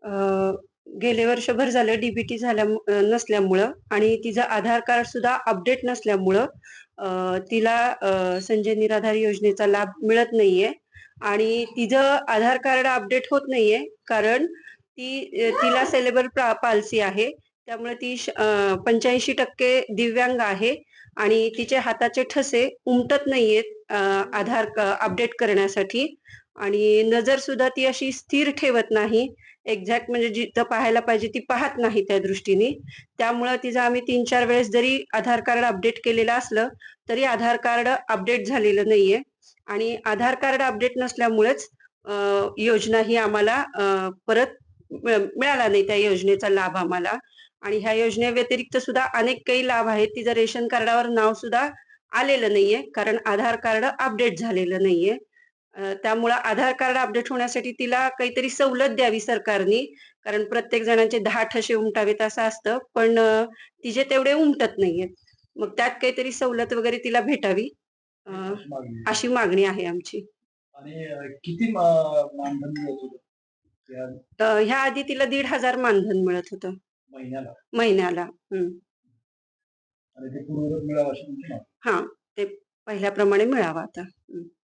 अ, गेले वर्षभर झालं डीबीटी नसल्यामुळं आणि तिचं आधार कार्ड सुद्धा अपडेट नसल्यामुळं तिला संजय निराधार योजनेचा लाभ मिळत नाहीये आणि तिचं आधार कार्ड अपडेट होत नाहीये कारण तिला सेलेब्रल पाल्सी आहे. त्यामुळे ती 85% दिव्यांग आहे आणि तिचे हाताचे ठसे उमटत नाहीयेत आधार अपडेट करण्यासाठी आणि नजर सुद्धा ती अशी स्थिर ठेवत नाही. एक्झॅक्ट म्हणजे जिथं पाहायला पाहिजे ती पाहत नाही त्या दृष्टीने. त्यामुळं तिचं आम्ही 3-4 वेळेस जरी आधार कार्ड अपडेट केलेलं असलं, तरी आधार कार्ड अपडेट झालेलं नाहीये आणि आधार कार्ड अपडेट नसल्यामुळेच योजना ही आम्हाला परत मिळाला नाही त्या योजनेचा लाभ आम्हाला आणि ह्या योजनेव्यतिरिक्त सुद्धा अनेक काही लाभ आहेत. तिचं रेशन कार्डावर नाव सुद्धा आलेलं नाहीये, कारण आधार कार्ड अपडेट झालेलं नाहीये. त्यामुळं आधार कार्ड अपडेट होण्यासाठी तिला काहीतरी सवलत द्यावी सरकारनी. कारण प्रत्येक जणांचे 10 ठसे उमटावेत असं असतं. पण तिचे तेवढे उमटत नाहीयेत. मग त्यात काहीतरी सवलत वगैरे तिला भेटावी अ, अशी मागणी आहे. अशी मागणी आहे आमची. आणि किती मानधन मिळत होतं त्या ह्या आधी तिला 1,500 मानधन मिळत होतं महिन्याला? महिन्याला. हं. आणि ते पूर्ववत मिळावं अशी तुमची मागणी. हां, ते पहिल्याप्रमाणे मिळावं आता. हं.